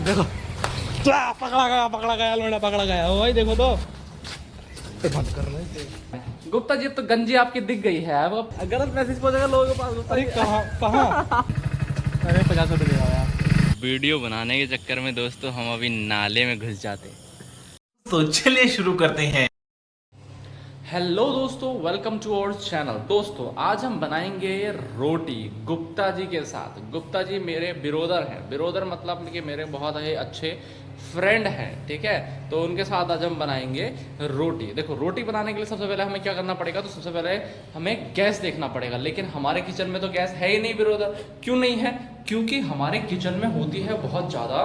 देखो पकड़ा गया लोड़ा, पकड़ा गया भाई, देखो तो बंद कर रहे। गुप्ता जी अब तो गंजी आपकी दिख गई है, अब गलत मैसेज पहुंचेगा लोगों के पास। गुप्ता जी कहाँ अरे 50 रुपये दे यार। वीडियो बनाने के चक्कर में दोस्तों हम अभी नाले में घुस जाते। तो चलिए शुरू करते हैं। हेलो दोस्तों, वेलकम टू आवर चैनल। दोस्तों आज हम बनाएंगे रोटी गुप्ता जी के साथ। गुप्ता जी मेरे बिरोदर हैं, बिरोदर मतलब कि मेरे बहुत ही अच्छे फ्रेंड हैं, ठीक है। तो उनके साथ आज हम बनाएंगे रोटी। देखो रोटी बनाने के लिए सबसे पहले हमें क्या करना पड़ेगा, तो सबसे पहले हमें गैस देखना पड़ेगा। लेकिन हमारे किचन में तो गैस है ही नहीं बिरोदर। क्यों नहीं है? क्योंकि हमारे किचन में होती है बहुत ज़्यादा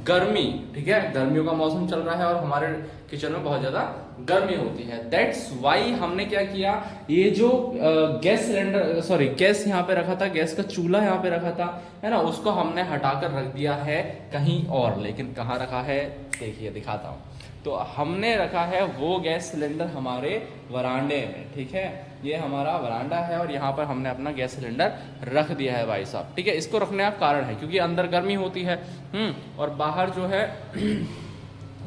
गर्मी, ठीक है। गर्मियों का मौसम चल रहा है और हमारे किचन में बहुत ज़्यादा गर्मी होती है। दैट्स वाई हमने क्या किया, ये जो गैस सिलेंडर सॉरी गैस यहाँ पे रखा था, गैस का चूल्हा यहाँ पे रखा था, है ना, उसको हमने हटाकर रख दिया है कहीं और। लेकिन कहाँ रखा है देखिए, दिखाता हूँ। तो हमने रखा है वो गैस सिलेंडर हमारे वरांडे में, ठीक है। ये हमारा वरांडा है और यहाँ पर हमने अपना गैस सिलेंडर रख दिया है भाई साहब, ठीक है। इसको रखने का कारण है क्योंकि अंदर गर्मी होती है और बाहर जो है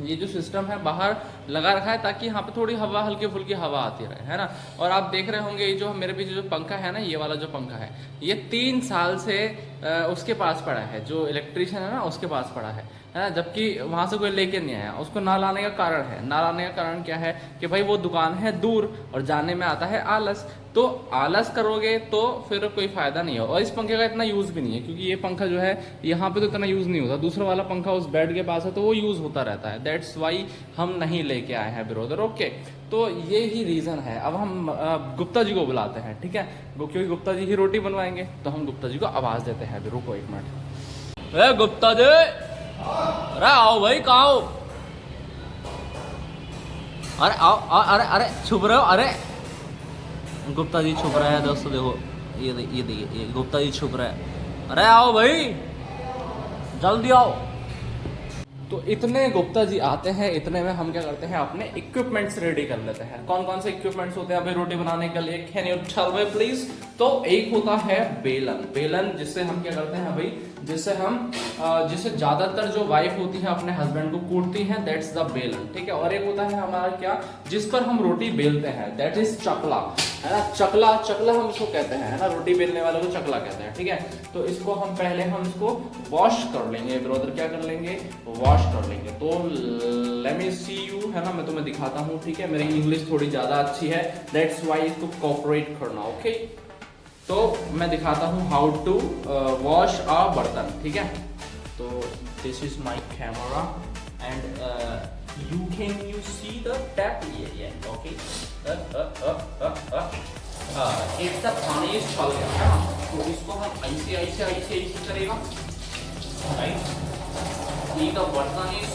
ये जो सिस्टम है बाहर लगा रखा है ताकि यहाँ पे थोड़ी हवा, हल्की फुल्की हवा आती रहे, है ना। और आप देख रहे होंगे ये जो मेरे पीछे जो पंखा है ना, ये वाला जो पंखा है, ये 3 साल से उसके पास पड़ा है, जो इलेक्ट्रिशियन है ना उसके पास पड़ा है ना। जबकि वहाँ से कोई लेके नहीं आया। उसको ना लाने का कारण है, ना लाने का कारण क्या है कि भाई वो दुकान है दूर और जाने में आता है आलस। तो आलस करोगे तो फिर कोई फायदा नहीं हो। और इस पंखे का इतना यूज़ भी नहीं है क्योंकि ये पंखा जो है यहाँ पे तो इतना यूज़ नहीं होता। दूसरा वाला पंखा उस बेड के पास है तो वो यूज़ होता रहता है। दैट्स वाई हम नहीं लेके आए हैं बिरोदर, ओके। तो ये ही रीज़न है। अब हम गुप्ता जी को बुलाते हैं, ठीक है, क्योंकि गुप्ता जी ही रोटी बनवाएंगे। तो हम गुप्ता जी को आवाज़ देते हैं। रुको 1 मिनट। अरे गुप्ता जी, अरे आओ भाई, कहाँ हो? अरे आओ, अरे अरे छुप रहे हो? अरे गुप्ता जी छुप रहा है दोस्तों, देखो ये देखिए, ये गुप्ता जी छुप रहा है। अरे आओ भाई, जल्दी आओ। तो इतने गुप्ता जी आते हैं, इतने में हम क्या करते हैं, अपने इक्विपमेंट्स रेडी कर लेते हैं। कौन कौन से इक्विपमेंट्स होते हैं अभी रोटी बनाने के लिए? Can you tell me please? तो एक होता है बेलन। बेलन जिससे हम क्या करते हैं भाई, जिससे ज्यादातर जो वाइफ होती है अपने हस्बैंड को कूटती हैं, दैट्स द बेलन, ठीक है। और एक होता है हमारा क्या, जिस पर हम रोटी बेलते हैं, दैट इज चकला, है ना। चकला, चकला हम इसको कहते हैं, है ना। रोटी बेलने वाले को चकला कहते हैं, ठीक है। तो इसको हम पहले इसको वॉश कर लेंगे ब्रदर, क्या कर लेंगे, वॉश कर लेंगे। तो लेट मी सी यू, है ना, मैं तुम्हें दिखाता हूँ, ठीक है। मेरी इंग्लिश थोड़ी ज्यादा अच्छी है, दैट्स वाई इसको कोऑपरेट करना, ओके। तो मैं दिखाता हूँ हाउ टू वॉश अ बर्तन, ठीक है। तो this is my camera and you see the tap area, okay. एक तक पानी इस छल गया है ना, तो इसको हम ऐसे ऐसे ऐसे ऐसे करेगा, राइट। ये तो बर्तन इस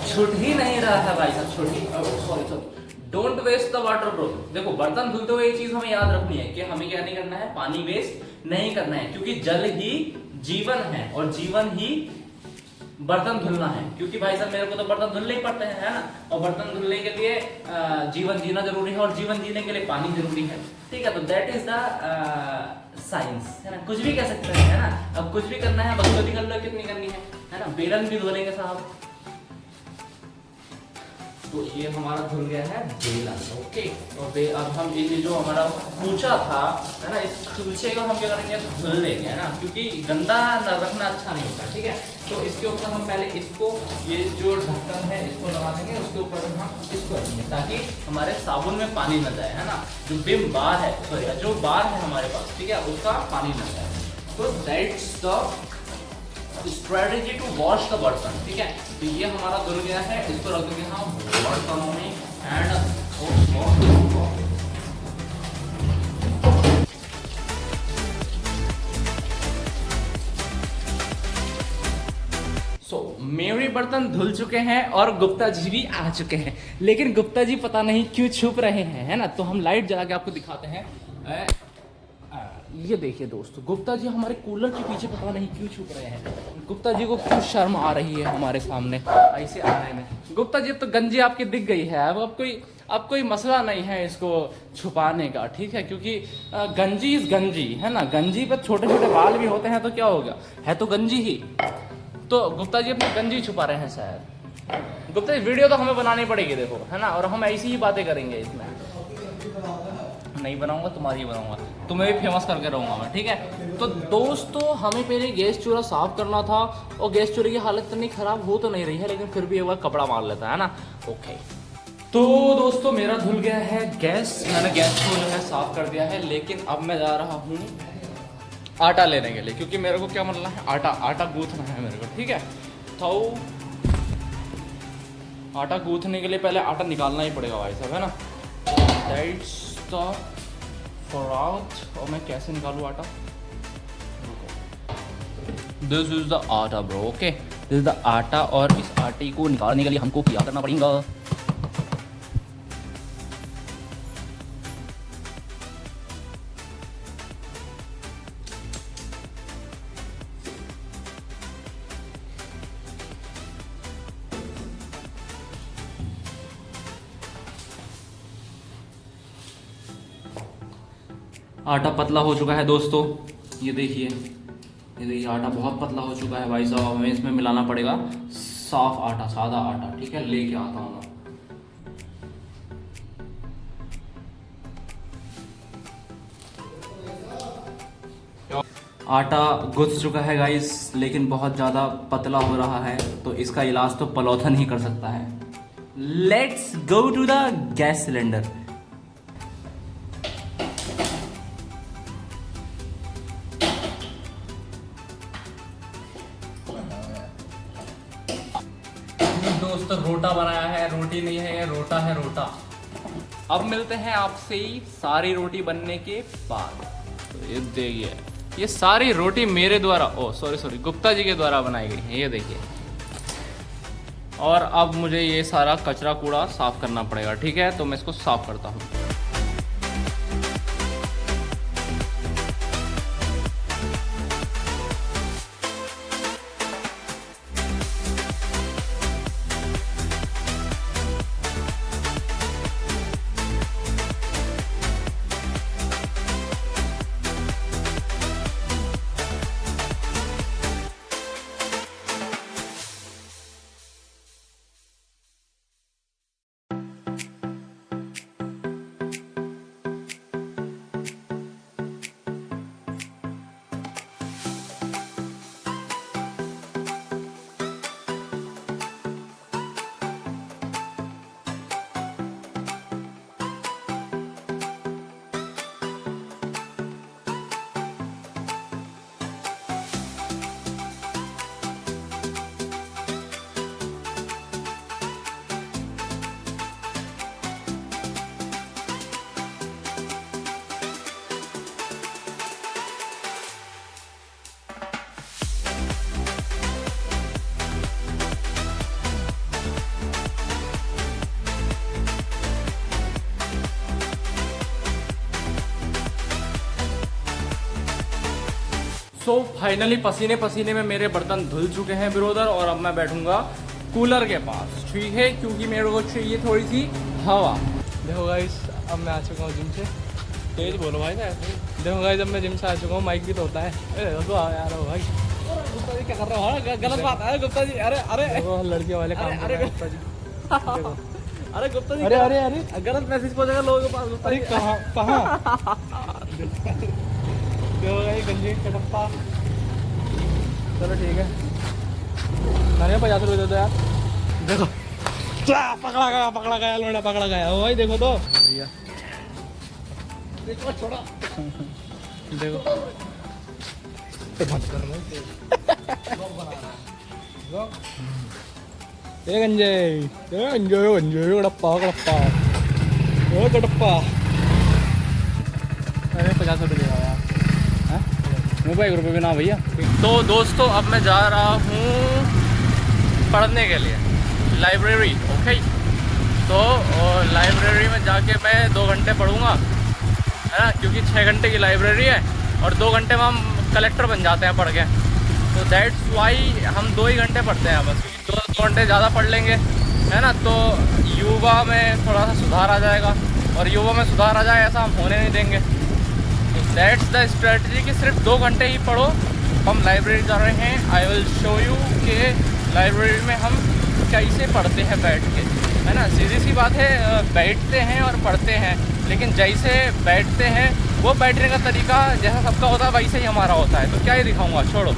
छूट ही नहीं रहा है भाई साहब, छूट ही, sorry don't waste the water bro. देखो बर्तन धुलते हुए एक चीज हमें याद रखनी है कि हमें क्या नहीं करना है, पानी वेस्ट नहीं करना है। क्योंकि जल ही जीवन है और जीवन ही बर्तन धुलना है। क्योंकि भाई साहब मेरे को तो बर्तन धुलने ही पड़ते हैं, है ना। और बर्तन धुलने के लिए जीवन जीना जरूरी है और जीवन जीने के लिए पानी जरूरी है, ठीक है। तो दैट इज द साइंस, है ना। कुछ भी कह सकते हैं, है ना। अब कुछ भी करना है, बदगोदी कर लो, कितनी करनी है ना। बेलन भी धुलेंगे साहब। तो ये हमारा धुल गया है बेलन, ओके। और अब हम ये जो हमारा कूचा था, है ना, इस कूचे को हम क्या करेंगे, धुल लेंगे, है ना। क्योंकि गंदा रखना अच्छा नहीं होता, ठीक है। तो इसके ऊपर हम पहले इसको, ये जो ढक्कन है इसको लगा देंगे, उसके ऊपर हम इसको रखेंगे ताकि हमारे साबुन में पानी न जाए, है ना। जो बिम बार है, सॉरी जो बार है हमारे पास, ठीक है, उसका पानी न जाए। तो that's the strategy to wash the bartan, ठीक है। तो ये हमारा धुल गया है, इसको रख देंगे हम बर्तनों में एंड मेरे बर्तन धुल चुके हैं और गुप्ता जी भी आ चुके हैं। लेकिन गुप्ता जी पता नहीं क्यों छुप रहे हैं, है ना। तो हम लाइट जला के आपको दिखाते हैं। ये देखिए दोस्तों, गुप्ता जी हमारे कूलर के पीछे पता नहीं क्यों छुप रहे हैं। गुप्ता जी को क्यों शर्म आ रही है हमारे सामने ऐसे आने में। गुप्ता जी अब तो गंजी आपकी दिख गई है, अब कोई अब कोई मसला नहीं है इसको छुपाने का, ठीक है, क्योंकि गंजी इज गंजी है ना, गंजी पर छोटे छोटे बाल भी होते हैं तो क्या हो गया, है तो गंजी ही। तो गुप्ता जी अपनी गंजी छुपा रहे हैं शायद। गुप्ता जी वीडियो तो हमें बनानी पड़ेगी देखो, है ना, और हम ऐसी ही बातें करेंगे इसमें। नहीं बनाऊंगा, तुम्हारी बनाऊंगा, तुम्हें भी फेमस करके रहूंगा मैं, ठीक है। तो दोस्तों हमें पहले गैस चूल्हा साफ करना था, और गैस चूल्हे की हालत इतनी खराब हो तो नहीं रही है, लेकिन फिर भी एक बार कपड़ा मार लेता है ना। ओके, तो दोस्तों मेरा धुल गया है गैस, मैंने गैस को जो है साफ कर दिया है, लेकिन अब मैं जा रहा हूँ आटा लेने के लिए, क्योंकि मेरे को क्या मलना है, आटा गूंथना है मेरे को, ठीक है। तो आटा गूंथने के लिए पहले आटा निकालना ही पड़ेगा भाई साहब, है ना। दैट्स द फॉरआउट, और मैं कैसे निकालूँ आटा, दिस इज द आटा bro, okay, this is the आटा, और इस आटे को निकालने के लिए हमको क्या करना पड़ेगा। आटा पतला हो चुका है दोस्तों, ये देखिए आटा बहुत पतला हो चुका है भाई साहब। हमें इसमें मिलाना पड़ेगा साफ आटा, सादा आटा, ठीक है, लेके आता हूँ मैं। आटा गुथ चुका है गाइस, लेकिन बहुत ज़्यादा पतला हो रहा है, तो इसका इलाज तो पलौथन ही कर सकता है। Let's go to the gas cylinder. दोस्तों रोटा बनाया है, रोटी नहीं है ये, रोटा है, रोटा। अब मिलते हैं आपसे ही सारी रोटी बनने के बाद। तो ये देखिए, ये सारी रोटी मेरे द्वारा, सॉरी गुप्ता जी के द्वारा बनाई गई है, ये देखिए। और अब मुझे ये सारा कचरा कूड़ा साफ करना पड़ेगा, ठीक है, तो मैं इसको साफ करता हूँ। सो फाइनली पसीने पसीने में मेरे बर्तन धुल चुके हैं ब्रोदर, और अब मैं बैठूंगा कूलर के पास, ठीक है, क्योंकि मेरे को चाहिए थोड़ी सी हवा। देखो गाइस, अब मैं आ चुका हूँ जिम से। तेज बोलो भाई ना ऐसे। देखो गाइस, अब मैं जिम से आ चुका हूँ, माइक भी तो होता है। अरे तो यार हो भाई, गुप्ता जी क्या कर रहे हो, गलत बात है गुप्ता जी। अरे लड़कियों वाले काम कर रहे हैं गुप्ता जी। अरे गुप्ता जी, अरे गलत मैसेज पहुंचेगा लोगों के पास। गुप्ता जी कहाँ गंजी कटप्पा, चलो ठीक है, मैंने 50 रुपये दे दो यार। देखो पकड़ा गया लोड़ा, पकड़ा गया ओ भाई, देखो तो भैया, देखो छोड़ा, देखो बंद कर ये गंजे कटप्पा ओ कटप्पा, मैंने 50 रुपये दिया यार, मुंबई 1 रुपये भी ना भैया। तो दोस्तों अब मैं जा रहा हूँ पढ़ने के लिए लाइब्रेरी, ओके। तो लाइब्रेरी में जाके मैं 2 घंटे पढ़ूँगा, है ना, क्योंकि 6 घंटे की लाइब्रेरी है, और 2 घंटे में हम कलेक्टर बन जाते हैं पढ़ के। तो दैट्स वाई हम 2 ही घंटे पढ़ते हैं बस, क्योंकि 2 घंटे ज़्यादा पढ़ लेंगे, है ना, तो युवा में थोड़ा सा सुधार आ जाएगा, और युवा में सुधार आ जाए ऐसा हम होने नहीं देंगे। तो दैट्स द स्ट्रेटजी कि सिर्फ 2 घंटे ही पढ़ो। हम लाइब्रेरी जा रहे हैं, आई विल शो यू कि लाइब्रेरी में हम कैसे पढ़ते हैं बैठ के, है ना। सीधी सी बात है, बैठते हैं और पढ़ते हैं, लेकिन जैसे बैठते हैं वो बैठने का तरीका जैसा सबका होता है वैसे ही हमारा होता है। तो क्या ही दिखाऊंगा, छोड़ो।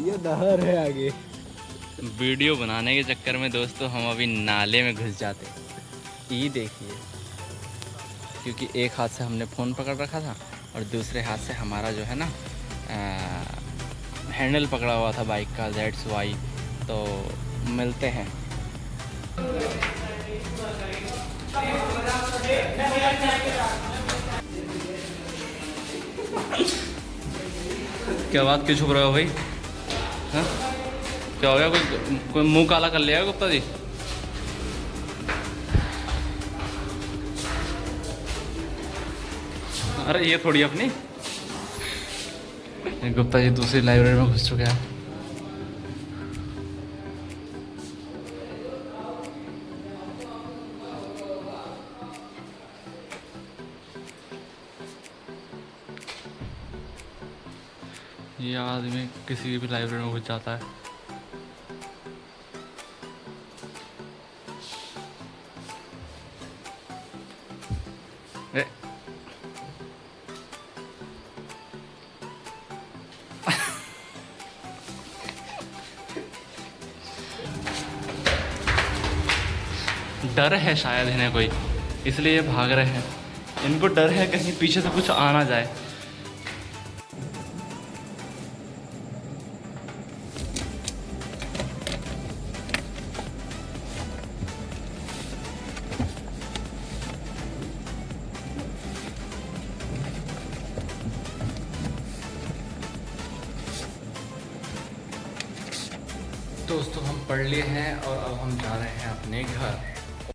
ये नहर है आगे। वीडियो बनाने के चक्कर में दोस्तों हम अभी नाले में घुस जाते। ये देखिए, क्योंकि एक हाथ से हमने फ़ोन पकड़ रखा था और दूसरे हाथ से हमारा जो है ना हैंडल पकड़ा हुआ था बाइक का, दैट्स वाई। तो मिलते हैं। क्या बात, क्यों छुप रहे हो भाई? हाँ, क्या हो गया? कोई मुंह काला कर लिया है गुप्ता जी? अरे ये थोड़ी अपनी। गुप्ता जी दूसरी लाइब्रेरी में घुस चुके हैं। ये आदमी किसी भी लाइब्रेरी में घुस जाता है। ए, डर है शायद इन्हें कोई, इसलिए ये भाग रहे हैं। इनको डर है कहीं पीछे से कुछ आ ना जाए। दोस्तों हम पढ़ लिए हैं और अब हम जा रहे हैं अपने घर।